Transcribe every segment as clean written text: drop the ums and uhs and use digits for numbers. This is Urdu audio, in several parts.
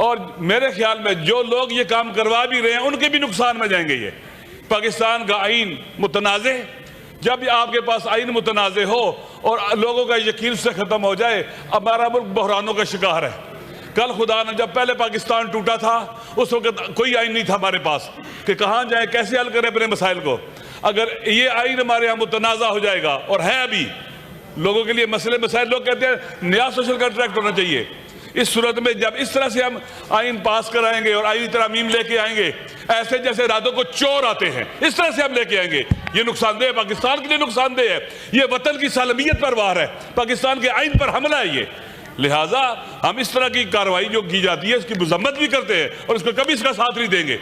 اور میرے خیال میں جو لوگ یہ کام کروا بھی رہے ہیں ان کے بھی نقصان میں جائیں گے. یہ پاکستان کا آئین متنازع، جب آپ کے پاس آئین متنازع ہو اور لوگوں کا یقین سے ختم ہو جائے، ہمارا ملک بحرانوں کا شکار ہے. کل خدا نے جب پہلے پاکستان ٹوٹا تھا اس وقت کوئی آئین نہیں تھا ہمارے پاس کہ کہاں جائیں، کیسے حل کریں اپنے مسائل کو. اگر یہ آئین ہمارے ہاں متنازع ہو جائے گا، اور ہے ابھی لوگوں کے لیے مسائل، لوگ کہتے ہیں نیا سوشل کنٹریکٹ ہونا چاہیے. اس صورت میں جب اس طرح سے ہم آئین پاس کرائیں گے اور آئینی ترامیم لے کے آئیں گے، ایسے جیسے راتوں کو چور آتے ہیں، اس طرح سے ہم لے کے آئیں گے، یہ نقصان دہ ہے، پاکستان کے لیے نقصان دہ ہے، یہ وطن کی سالمیت پر وار ہے، پاکستان کے آئین پر حملہ ہے یہ. لہٰذا ہم اس طرح کی کارروائی جو کی جاتی ہے اس کی مذمت بھی کرتے ہیں اور اس کو کبھی اس کا ساتھ نہیں دیں گے.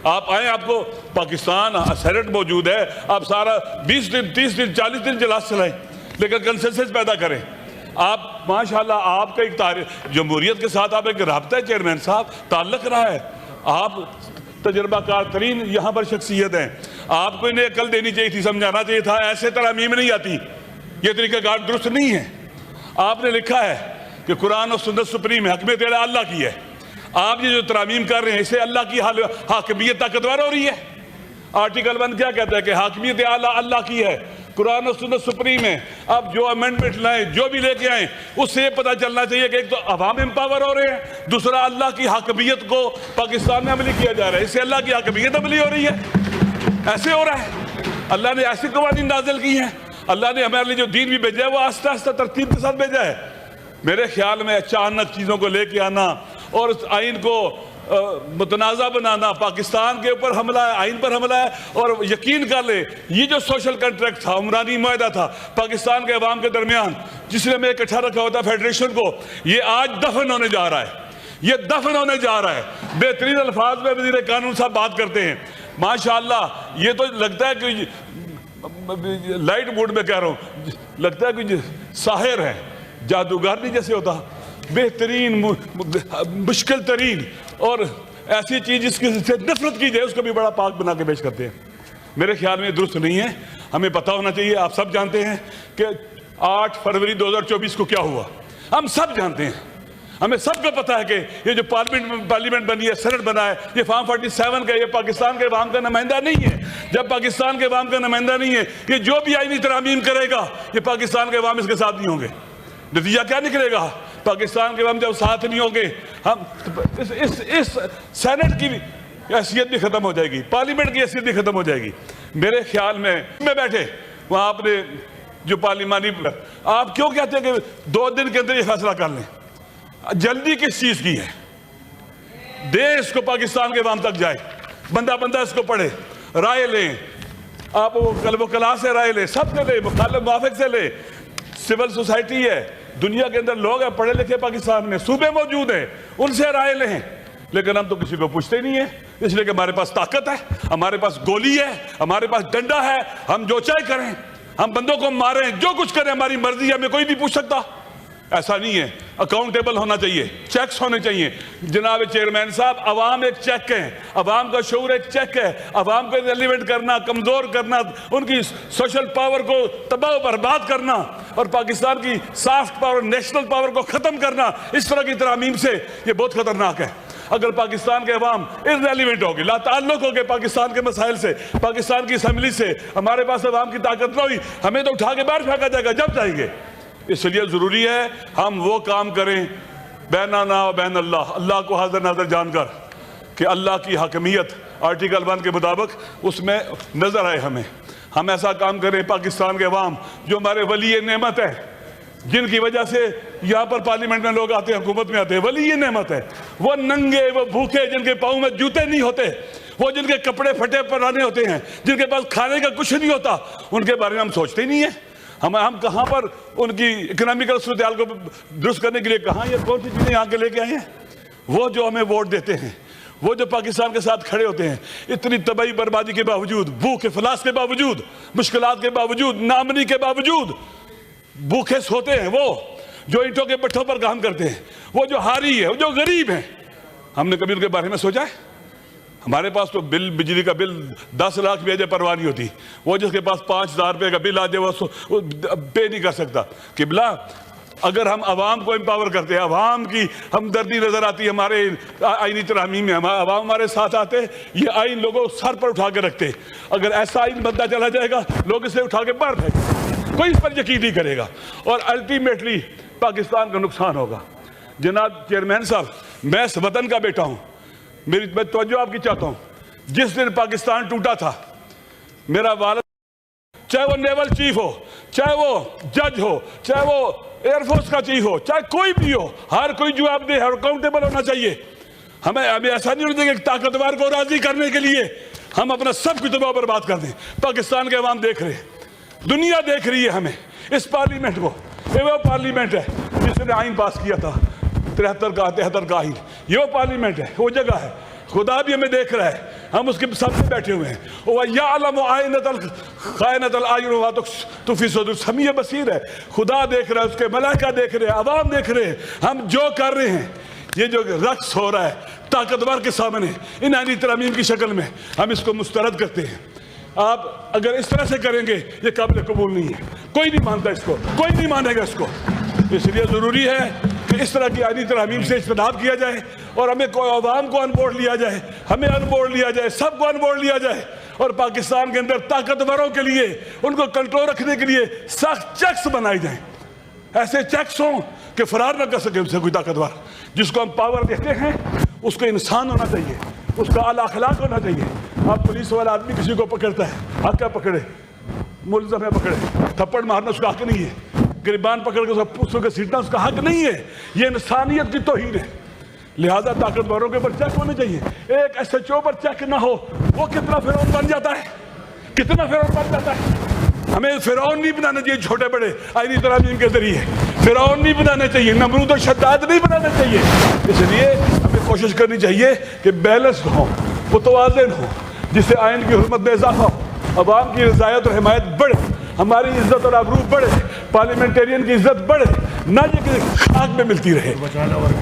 آپ آئیں، آپ کو پاکستان سینٹ موجود ہے، آپ سارا 20 دن 30 دن 40 دن اجلاس چلائیں، لیکن کنسنسس پیدا کریں. آپ ماشاءاللہ آپ کا ایک جمہوریت کے ساتھ آپ ایک رابطہ ہے چیئرمین صاحب، تعلق رہا ہے، آپ تجربہ کار ترین یہاں پر شخصیت ہیں. آپ کو انہیں عقل دینی چاہیے تھی، سمجھانا چاہیے تھا. ایسے ترامیم نہیں آتی، یہ طریقہ کار درست نہیں ہے. آپ نے لکھا ہے کہ قرآن اور سنت سپریم ہے، حکمیت اعلیٰ اللہ کی ہے. آپ یہ جو ترامیم کر رہے ہیں اسے اللہ کی حاکمیت طاقتور ہو رہی ہے. آرٹیکل 1 کیا کہتا ہے کہ حاکمیت اعلیٰ اللہ کی ہے، قرآن اور سنت سپریم ہے. آپ جو امینڈمنٹ لائیں، جو بھی لے کے آئیں، اس سے یہ پتہ چلنا چاہیے کہ ایک تو عوام امپاور ہو رہے ہیں، دوسرا اللہ کی حاکمیت کو پاکستان میں عملی کیا جا رہا ہے، اس سے اللہ کی حاکمیت عملی ہو رہی ہے. ایسے ہو رہا ہے. اللہ نے ایسی قوانین نازل کی ہیں، اللہ نے ہمارے لیے جو دین بھی بھیجا ہے وہ آہستہ آہستہ ترتیب کے ساتھ بھیجا ہے. میرے خیال میں اچانک چیزوں کو لے کے آنا اور اس آئین کو متنازع بنانا پاکستان کے اوپر حملہ ہے، آئین پر حملہ ہے. اور یقین کر لیں یہ جو سوشل کنٹریکٹ تھا، عمرانی معاہدہ تھا پاکستان کے عوام کے درمیان، جس نے ہمیں اکٹھا رکھا ہوتا فیڈریشن کو، یہ آج دفن ہونے جا رہا ہے. یہ دفن ہونے جا رہا ہے. بہترین الفاظ میں وزیر قانون صاحب بات کرتے ہیں، ماشاءاللہ. یہ تو لگتا ہے کہ لائٹ موڈ میں کہہ رہا ہوں، لگتا ہے کہ ساحر ہے، جادوگر نہیں جیسے ہوتا. بہترین مشکل ترین اور ایسی چیز جس کی سے نفرت کی جائے اس کو بھی بڑا پاک بنا کے پیش کرتے ہیں. میرے خیال میں درست نہیں ہے. ہمیں پتہ ہونا چاہیے، آپ سب جانتے ہیں کہ 8 فروری 2024 کو کیا ہوا. ہم سب جانتے ہیں، ہمیں سب کو پتہ ہے کہ یہ جو پارلیمنٹ بنی ہے، سینٹ بنا ہے، یہ فارم 47 کا، یہ پاکستان کے عوام کا نمائندہ نہیں ہے. جب پاکستان کے عوام کا نمائندہ نہیں ہے، یہ جو بھی آئینی ترامیم کرے گا یہ پاکستان کے عوام اس کے ساتھ نہیں ہوں گے. نتیجہ کیا نکلے گا؟ پاکستان کے عوام جب ساتھ نہیں ہوں گے، ہم اس سینٹ کی حیثیت بھی ختم ہو جائے گی، پارلیمنٹ کی حیثیت بھی ختم ہو جائے گی. میرے خیال میں بیٹھے وہاں آپ نے جو پارلیمانی، آپ کیوں کہتے ہیں کہ 2 دن کے اندر یہ فیصلہ کر لیں؟ جلدی کس چیز کی ہے؟ دے اس کو پاکستان کے عوام تک جائے، بندہ اس کو پڑھے، رائے لیں. آپ وہ کلاس سے رائے لیں، سب سے لیں، مخالف موافق سے لیں. سول سوسائٹی ہے، دنیا کے اندر لوگ ہیں پڑھے لکھے، پاکستان میں صوبے موجود ہیں، ان سے رائے لیں. لیکن ہم تو کسی کو پوچھتے نہیں ہیں، اس لیے کہ ہمارے پاس طاقت ہے، ہمارے پاس گولی ہے، ہمارے پاس ڈنڈا ہے، ہم جو چاہے کریں، ہم بندوں کو ماریں، جو کچھ کریں ہماری مرضی ہے، ہمیں کوئی نہیں پوچھ سکتا. ایسا نہیں ہے. اکاؤنٹیبل ہونا چاہیے، چیکس ہونے چاہیے. جناب چیئرمین صاحب، عوام ایک چیک ہے، عوام کا شعور ایک چیک ہے. عوام کو ریلیونٹ کرنا، کمزور کرنا، ان کی سوشل پاور کو تباہ و برباد کرنا اور پاکستان کی سافٹ پاور، نیشنل پاور کو ختم کرنا، اس طرح کی ترامیم سے یہ بہت خطرناک ہے. اگر پاکستان کے عوام irrelevant ہوگی، لا تعلق ہوگے پاکستان کے مسائل سے، پاکستان کی اسمبلی سے، ہمارے پاس عوام کی طاقت نہ ہوئی، ہمیں تو اٹھا کے باہر پھینکا جائے گا جب چاہیں گے. اس لیے ضروری ہے ہم وہ کام کریں بیننا و بین اللہ، اللہ کو حاضر ناظر جان کر کہ اللہ کی حاکمیت آرٹیکل 1 کے مطابق اس میں نظر آئے ہمیں. ہم ایسا کام کریں پاکستان کے عوام جو ہمارے ولی نعمت ہے، جن کی وجہ سے یہاں پر پارلیمنٹ میں لوگ آتے ہیں، حکومت میں آتے ہیں، ولی نعمت ہے. وہ ننگے، وہ بھوکے، جن کے پاؤں میں جوتے نہیں ہوتے، وہ جن کے کپڑے پھٹے پرانے ہوتے ہیں، جن کے پاس کھانے کا کچھ نہیں ہوتا، ان کے بارے میں ہم سوچتے ہی نہیں ہیں. ہم کہاں پر ان کی اکنامیکل صورتحال کو درست کرنے کے لیے کہاں یہ کون سی چیزیں یہاں کے لے کے آئے ہیں؟ وہ جو ہمیں ووٹ دیتے ہیں، وہ جو پاکستان کے ساتھ کھڑے ہوتے ہیں، اتنی تباہی بربادی کے باوجود، بھوک افلاس کے باوجود، مشکلات کے باوجود، نامنی کے باوجود بھوکے سوتے ہیں، وہ جو اینٹوں کے بٹھوں پر کام کرتے ہیں، وہ جو ہاری ہے، وہ جو غریب ہیں. ہم نے کبھی ان کے بارے میں سوچا ہے؟ ہمارے پاس تو بجلی کا بل 10 لاکھ بھی آ جائے پرواہ نہیں ہوتی. وہ جس کے پاس 5,000 روپے کا بل آ جائے وہ پے نہیں کر سکتا. قبلہ اگر ہم عوام کو امپاور کرتے ہیں، عوام کی ہمدردی نظر آتی ہے ہمارے آئینی ترامیم میں، عوام ہمارے ساتھ آتے، یہ آئین لوگوں سر پر اٹھا کے رکھتے. اگر ایسا آئین بنتا چلا جائے گا لوگ اسے اٹھا کے باہر پھینکیں، کوئی اس پر یقین نہیں کرے گا اور الٹیمیٹلی پاکستان کا نقصان ہوگا. جناب چیئرمین صاحب، میں اس وطن کا بیٹا ہوں، میں توجہ آپ کی چاہتا ہوں. جس دن پاکستان ٹوٹا تھا میرا والد، چاہے وہ نیول چیف ہو، چاہے وہ جج ہو، چاہے وہ ایئر فورس کا چیف ہو، چاہے کوئی بھی ہو، ہر کوئی جواب دے، ہر اکاؤنٹیبل ہونا چاہیے. ہمیں ایسا نہیں ہونا چاہیے کہ طاقتور کو راضی کرنے کے لیے ہم اپنا سب کچھ تباہ برباد کر دیں. پاکستان کے عوام دیکھ رہے ہیں، دنیا دیکھ رہی ہے ہمیں، اس پارلیمنٹ کو. یہ وہ پارلیمنٹ ہے جس نے آئین پاس کیا تھا 73 کا آئین. یہ وہ پارلیمنٹ ہے، وہ جگہ ہے. خدا بھی ہمیں دیکھ رہا ہے، ہم اس کے سامنے بیٹھے ہوئے ہیں. وَيَعْلَمُ خَائِنَةَ الْأَعْيُنِ وَمَا تُخْفِي الصُّدُورُ. سمیع بصیر ہے، خدا دیکھ رہا ہے، اس کے ملائکہ دیکھ رہے ہیں، عوام دیکھ رہے ہیں. ہم جو کر رہے ہیں، یہ جو رقص ہو رہا ہے طاقتور کے سامنے ان آئینی ترامیم کی شکل میں، ہم اس کو مسترد کرتے ہیں. آپ اگر اس طرح سے کریں گے یہ قابل قبول نہیں ہے. کوئی نہیں مانتا اس کو، کوئی نہیں مانے گا اس کو. اس لیے ضروری ہے کہ اس طرح کی آئینی ترامیم سے اجتناب کیا جائے اور ہمیں عوام کو ان بورڈ لیا جائے، ہمیں ان بورڈ لیا جائے، سب کو ان بورڈ لیا جائے. اور پاکستان کے اندر طاقتوروں کے لیے، ان کو کنٹرول رکھنے کے لیے سخت چیکس بنائے جائیں. ایسے چیکس ہوں کہ فرار نہ کر سکے ان سے کوئی طاقتور. جس کو ہم پاور دیتے ہیں اس کو انسان ہونا چاہیے، اس کا اعلیٰ اخلاق ہونا چاہیے. اب پولیس والا آدمی کسی کو پکڑتا ہے، حق ہے پکڑے، ملزم ہے پکڑے، تھپڑ مارنا اس کا حق نہیں ہے، گریبان پکڑ کے اس کو گھسیٹنا اس کا حق نہیں ہے. یہ انسانیت کی توہین ہے. لہذا طاقتوروں کے اوپر چیک ہونے چاہیے. ایک ایس ایچ او پر چیک نہ ہو وہ کتنا فرعون بن جاتا ہے، کتنا فرعون بن جاتا ہے. ہمیں فرعون نہیں بنانا چاہیے چھوٹے بڑے آئینی ترامیم کے ذریعے. فرعون نہیں بنانا چاہیے، نمرود و شداد نہیں بنانا چاہیے. اس لیے ہمیں کوشش کرنی چاہیے کہ بیلنس ہو، متوازن ہو، جس سے آئین کی حرمت میں اضافہ ہو، عوام کی رضایت اور حمایت بڑھے، ہماری عزت اور آبرو بڑھے، پارلیمنٹیرین کی عزت بڑھے، نہ یہ کہ خاک میں ملتی رہے.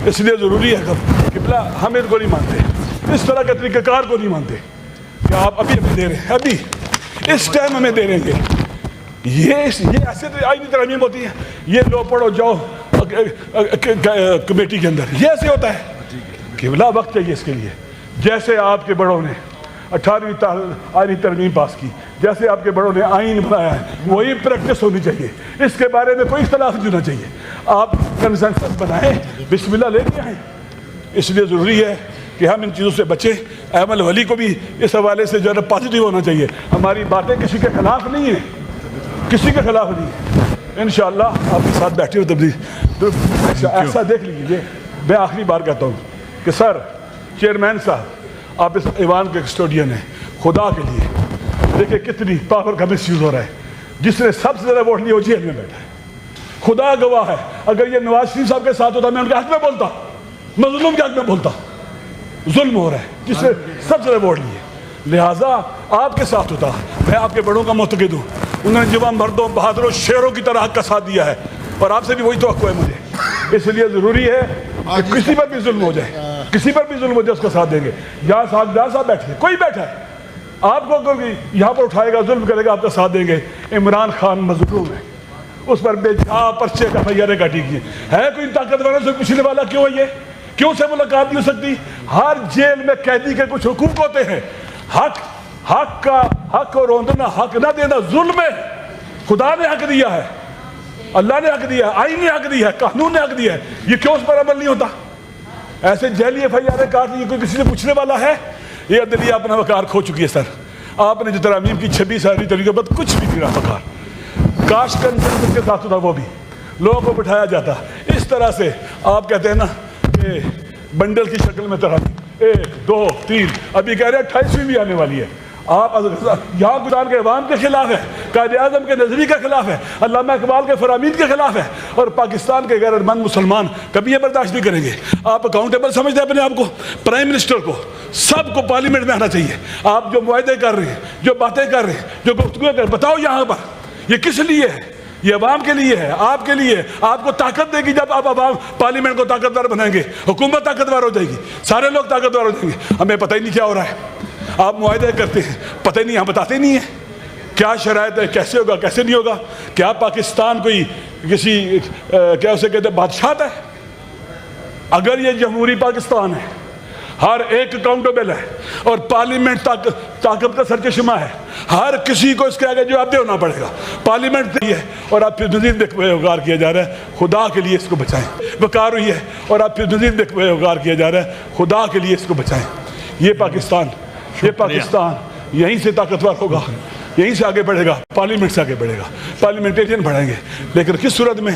اس لیے ضروری ہے کہ بلا ہم ان کو نہیں مانتے، اس طرح کے طریقہ کار کو نہیں مانتے کہ آپ ابھی ہمیں دے رہے ہیں، ابھی اس ٹائم ہمیں دے رہیں گے. یہ ایسے آئینی ترامیم ہوتی ہے. یہ لو پڑھو جاؤ کمیٹی کے اندر، یہ ایسے ہوتا ہے کہ بلا وقت چاہیے اس کے لیے. جیسے آپ کے بڑوں نے 18ویں آئینی ترمیم پاس کی، جیسے آپ کے بڑوں نے آئین بنایا ہے، وہی پریکٹس ہونی چاہیے. اس کے بارے میں کوئی اختلاف نہیں ہونا چاہیے. آپ کنسنسس بنائیں، بسم اللہ لے کے آئیں. اس لیے ضروری ہے کہ ہم ان چیزوں سے بچیں. ایمن ولی کو بھی اس حوالے سے جو ہے پازیٹیو ہونا چاہیے. ہماری باتیں کسی کے خلاف نہیں ہیں، کسی کے خلاف نہیں. انشاءاللہ آپ کے ساتھ بیٹھے ہو تبدیل ایسا دیکھ لیجیے. میں آخری بار کہتا ہوں کہ سر چیئرمین صاحب، آپ اس ایوان کے کسٹوڈین ہیں. خدا کے لیے دیکھیں کتنی پاور کا مس یوز ہو رہا ہے. جس نے سب سے زیادہ ووٹ لیے وہ جیل میں بیٹھا ہے. خدا گواہ ہے، اگر یہ نواز شریف صاحب کے ساتھ ہوتا میں ان کے حق میں بولتا، مظلوم کے حق میں بولتا. ظلم ہو رہا ہے جس نے سب سے زیادہ ووٹ لیے. لہٰذا آپ کے ساتھ ہوتا. میں آپ کے بڑوں کا معتقد ہوں، انہوں نے جوان مردوں، بہادروں، شیروں کی طرح حق کا ساتھ دیا ہے، اور آپ سے بھی وہی توقع ہے مجھے. اس لیے ضروری ہے کہ کسی پر بھی ظلم ہو جائے، کسی پر بھی ظلم ہو جائے اس کا ساتھ دیں گے. جہاں صاحب بیٹھے، کوئی بیٹھا ہے، آپ کو کوئی یہاں پر اٹھائے گا، ظلم کرے گا، آپ کا ساتھ دیں گے. عمران خان مظلوم ہے، اس پر بے جا پرچے کا فیارے کاٹی گئی ہے. کوئی طاقتوروں سے پوچھنے والا کیوں ہے؟ یہ کیوں سے ملاقات نہیں ہو سکتی؟ ہر جیل میں قیدی کے کچھ حقوق ہوتے ہیں. حق کو روندنا، حق نہ دینا ظلم ہے. خدا نے حق دیا ہے، اللہ نے حق دیا ہے، آئین نے حق دیا ہے، قانون نے حق دیا ہے. یہ کیوں اس پر عمل نہیں ہوتا؟ ایسے جیلی فیارے کاٹ لیے، کوئی کسی سے پوچھنے والا ہے؟ یہ عدلیہ اپنا وقار کھو چکی ہے. سر آپ نے جو ترامیم کی 26 ساری طریقے پر کچھ بھی نہیں رہا وقار. کاش کنسنسس کے ساتھ ہوتا، وہ بھی لوگوں کو بٹھایا جاتا. اس طرح سے آپ کہتے ہیں نا کہ بنڈل کی شکل میں ترامیم 1 2 3، ابھی کہہ رہے ہیں 28ویں بھی آنے والی ہے. آپ یہاں گلان کے عوام کے خلاف ہے، قائد اعظم کے نظریے کے خلاف ہے، علامہ اقبال کے فرامین کے خلاف ہے، اور پاکستان کے غیرت مند مسلمان کبھی یہ برداشت نہیں کریں گے. آپ اکاؤنٹیبل سمجھتے ہیں اپنے آپ کو، پرائم منسٹر کو، سب کو پارلیمنٹ میں آنا چاہیے. آپ جو معاہدے کر رہے ہیں، جو باتیں کر رہے ہیں، جو گفتگو کر رہے ہیں، بتاؤ یہاں پر یہ کس لیے ہے؟ یہ عوام کے لیے ہے، آپ کے لیے. آپ کو طاقت دے گی جب آپ عوام پارلیمنٹ کو طاقتور بنائیں گے، حکومت طاقتور ہو جائے گی، سارے لوگ طاقتور ہو جائیں گے. ہمیں پتہ ہی نہیں کیا ہو رہا ہے. آپ معاہدے کرتے ہیں، پتہ ہی نہیں، ہم بتاتے نہیں ہیں کیا شرائط ہے، کیسے ہوگا، کیسے نہیں ہوگا. کیا پاکستان کوئی کسی کیا اسے کہتے ہیں بادشاہت ہے؟ اگر یہ جمہوری پاکستان ہے، ہر ایک اکاؤنٹیبل ہے اور پارلیمنٹ طاقت کا سرچشمہ ہے، ہر کسی کو اس کے آگے جواب دہ ہونا پڑے گا، پارلیمنٹ ہے اور آپ پھر مزید بے وقار کیا جا رہا ہے، خدا کے لیے اس کو بچائیں۔ وقار ہوئی ہے اور آپ پھر مزید بے وقار کیا جا رہا ہے، خدا کے لیے اس کو بچائیں۔ یہ پاکستان یہیں سے طاقتور ہوگا، یہیں سے آگے بڑھے گا، پارلیمنٹ سے آگے بڑھے گا، پارلیمنٹیرین بڑھیں گے، لیکن کس صورت میں؟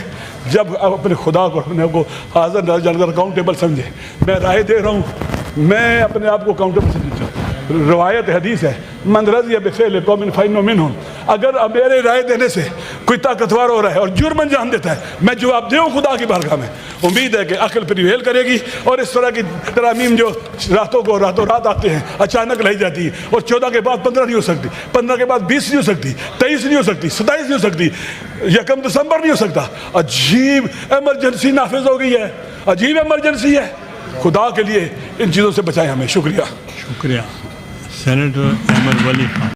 جب آپ اپنے خدا کو اپنے آپ کو حاضر نظر جان کر اکاؤنٹیبل سمجھے۔ میں رائے دے رہا ہوں، میں اپنے آپ کو اکاؤنٹیبل سمجھتا ہوں۔ روایت حدیث ہے، من رضی بفعل قوم فإنه منهم۔ اگر میرے رائے دینے سے کوئی طاقتور ہو رہا ہے اور جرم انجام دیتا ہے، میں جواب دے ہوں خدا کی بارگاہ میں۔ امید ہے کہ عقل پریویل کرے گی اور اس طرح کی ترامیم جو راتوں رات آتے ہیں، اچانک لائی جاتی ہے اور 14 کے بعد 15 نہیں ہو سکتی، 15 کے بعد 20 نہیں ہو سکتی، 23 نہیں ہو سکتی، 27 نہیں ہو سکتی، 1 دسمبر نہیں ہو سکتا۔ عجیب ایمرجنسی نافذ ہو گئی ہے، عجیب ایمرجنسی ہے۔ خدا کے لیے ان چیزوں سے بچائیں ہمیں۔ شکریہ۔ شکریہ سینیٹر احمد ولی خان۔